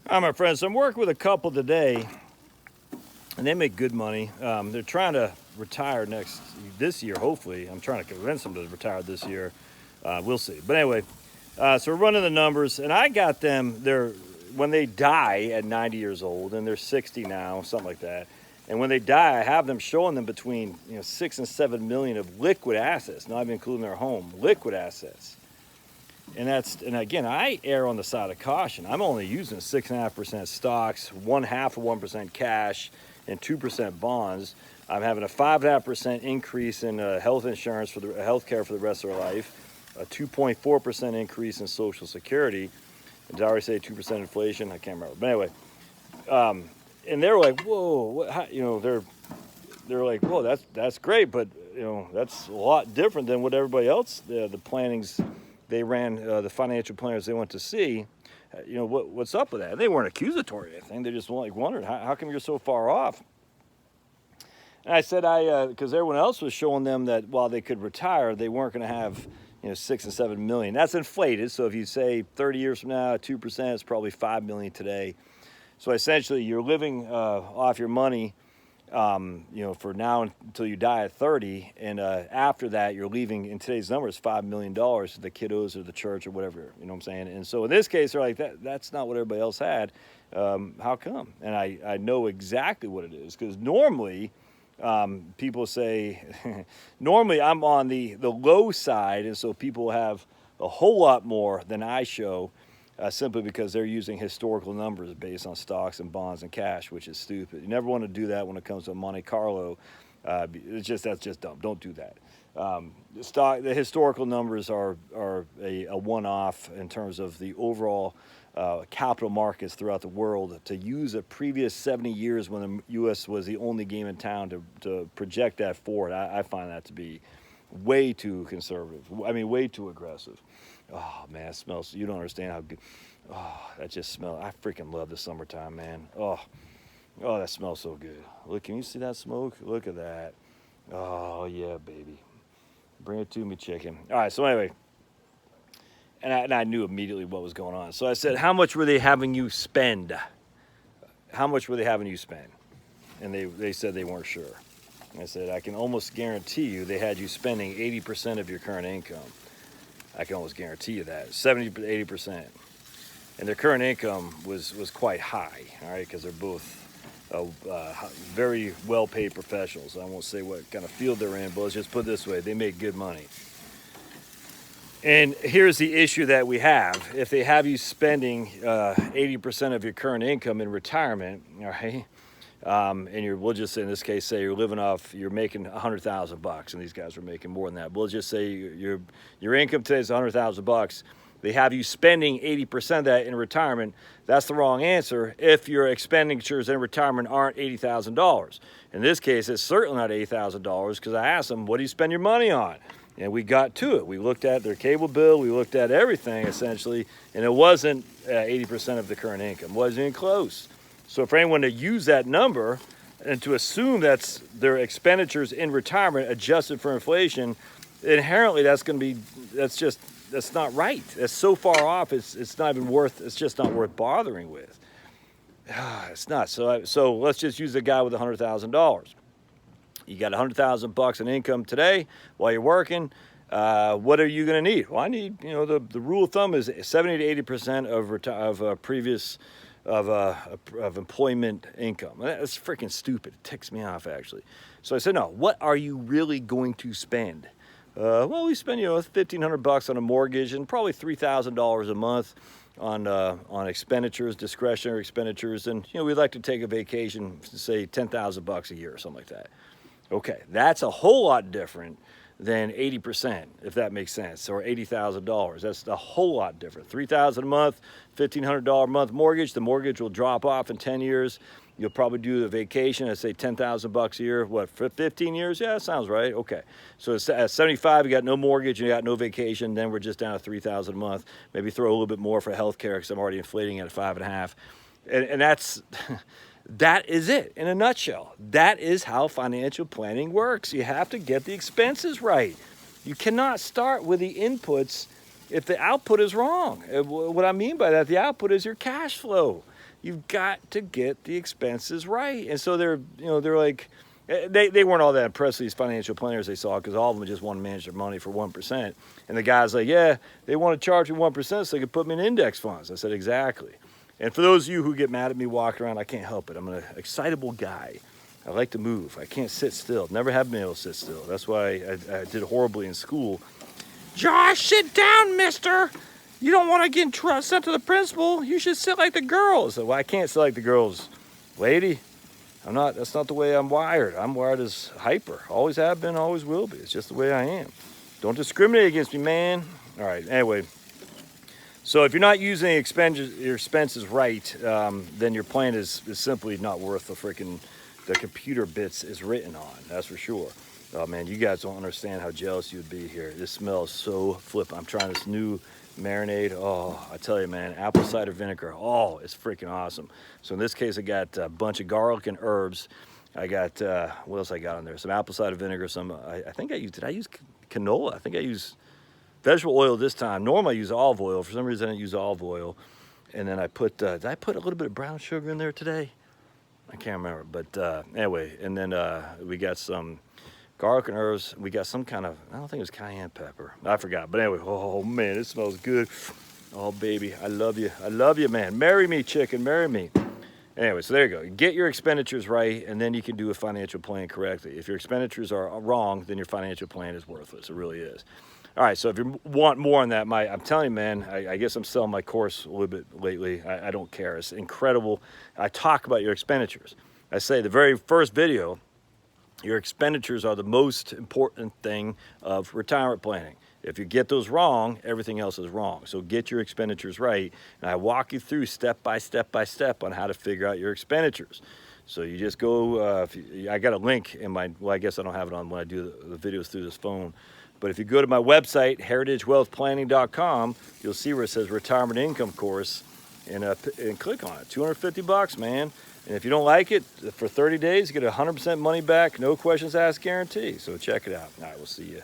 Hi, my friends. So I'm working with a couple today, and they make good money. They're trying to retire this year. Hopefully, I'm trying to convince them to retire this year. We'll see. But anyway, so we're running the numbers, and I got them. When they die at 90 years old, and they're 60 now, something like that. And when they die, I have them showing them between 6 and 7 million of liquid assets, not even including their home, liquid assets. And again, I err on the side of caution. I'm only using 6.5% stocks, 0.5% cash, and 2% bonds. I'm having a 5.5% increase in health insurance for the health care for the rest of their life, a 2.4% increase in Social Security. Did I already say 2% inflation? I can't remember. But anyway, and they're like, whoa, they're like, whoa, that's great, but that's a lot different than what everybody else the plannings they ran, the financial planners they went to see. What's up with that? And they weren't accusatory or anything. They just wondered how come you're so far off. And I said because everyone else was showing them that while they could retire, they weren't going to have 6 and 7 million. That's inflated. So if you say 30 years from now, 2%, it's probably 5 million today. So essentially, you're living off your money, for now until you die at 30, and after that, you're leaving. In today's numbers, $5 million to the kiddos or the church or whatever. You know what I'm saying? And so in this case, they're like, that's not what everybody else had. How come? And I know exactly what it is, because normally people say, normally I'm on the low side, and so people have a whole lot more than I show. Simply because they're using historical numbers based on stocks and bonds and cash, which is stupid. You never want to do that when it comes to Monte Carlo. That's just dumb. Don't do that. The historical numbers are a one-off in terms of the overall capital markets throughout the world. To use a previous 70 years when the U.S. was the only game in town to project that forward, I find that to be way too conservative. I mean, way too aggressive. Oh, man, it smells. You don't understand how good. Oh, that just smells. I freaking love the summertime, man. Oh, that smells so good. Look, can you see that smoke? Look at that. Oh, yeah, baby. Bring it to me, chicken. All right, so anyway. And I knew immediately what was going on. So I said, how much were they having you spend? How much were they having you spend? And they said they weren't sure. And I said, I can almost guarantee you they had you spending 80% of your current income. I can almost guarantee you that, 70 to 80%. And their current income was quite high, all right, because they're both very well-paid professionals. I won't say what kind of field they're in, but let's just put it this way, they make good money. And here's the issue that we have. If they have you spending 80% of your current income in retirement, all right, and we'll just in this case say you're making $100,000, and these guys are making more than that. We'll just say your income today is $100,000. They have you spending 80% of that in retirement. That's the wrong answer if your expenditures in retirement aren't $80,000. In this case, it's certainly not $80,000 because I asked them, what do you spend your money on? And we got to it. We looked at their cable bill. We looked at everything essentially, and it wasn't 80% of the current income. It wasn't even close. So for anyone to use that number and to assume that's their expenditures in retirement adjusted for inflation, inherently that's not right. That's so far off. It's just not worth bothering with. It's not. So let's just use the guy with $100,000. You got $100,000 in income today while you're working. What are you going to need? Well, I need, the rule of thumb is 70 to 80% of previous of employment income. That's freaking stupid. It ticks me off, actually. So I said, no, what are you really going to spend? Well, we spend, $1,500 on a mortgage and probably $3,000 a month on expenditures, discretionary expenditures. And, we'd like to take a vacation, say $10,000 a year or something like that. Okay, that's a whole lot different than 80%, if that makes sense, or $80,000. That's a whole lot different. $3,000 a month, $1,500 a month mortgage. The mortgage will drop off in 10 years. You'll probably do the vacation at, say, $10,000 a year. What, for 15 years? Yeah, that sounds right. Okay. So at 75, you got no mortgage, you got no vacation. Then we're just down to $3,000 a month. Maybe throw a little bit more for health care because I'm already inflating at 5.5. And that's... That is it in a nutshell. That is how financial planning works. You have to get the expenses right. You cannot start with the inputs if the output is wrong. What I mean by that, the output is your cash flow. You've got to get the expenses right. And so they're like, they weren't all that impressed with these financial planners they saw, because all of them just want to manage their money for 1%. And the guy's like, yeah, they want to charge me 1% so they can put me in index funds. I said, exactly. And for those of you who get mad at me walking around, I can't help it. I'm an excitable guy. I like to move. I can't sit still. Never have been able to sit still. That's why I did horribly in school. Josh, sit down, mister. You don't want to get sent to the principal. You should sit like the girls. So, well, I can't sit like the girls. Lady, that's not the way I'm wired. I'm wired as hyper. Always have been, always will be. It's just the way I am. Don't discriminate against me, man. All right, anyway. So if you're not using your expenses right, then your plan is simply not worth the computer bits is written on. That's for sure. Oh man, you guys don't understand how jealous you'd be here. This smells so flippin'. I'm trying this new marinade. Oh, I tell you, man, apple cider vinegar. Oh, it's freaking awesome. So in this case, I got a bunch of garlic and herbs. I got, what else I got on there? Some apple cider vinegar, I think did I use canola? I think I used vegetable oil this time. Normally I use olive oil. For some reason I didn't use olive oil. And then I put, did I put a little bit of brown sugar in there today? I can't remember, but anyway, and then we got some garlic and herbs. We got some kind of, I don't think it was cayenne pepper. I forgot, but anyway, oh man, it smells good. Oh baby, I love you. I love you, man. Marry me, chicken, marry me. Anyway, so there you go. Get your expenditures right, and then you can do a financial plan correctly. If your expenditures are wrong, then your financial plan is worthless. It really is. All right, so if you want more on that, I'm telling you, man, I guess I'm selling my course a little bit lately. I don't care. It's incredible. I talk about your expenditures. I say the very first video, your expenditures are the most important thing of retirement planning. If you get those wrong, everything else is wrong. So get your expenditures right. And I walk you through step by step on how to figure out your expenditures. So you just go, I got a link in well, I guess I don't have it on when I do the videos through this phone. But if you go to my website, heritagewealthplanning.com, you'll see where it says retirement income course, and click on it. $250, man. And if you don't like it, for 30 days, you get 100% money back, no questions asked guarantee. So check it out. All right, we'll see you.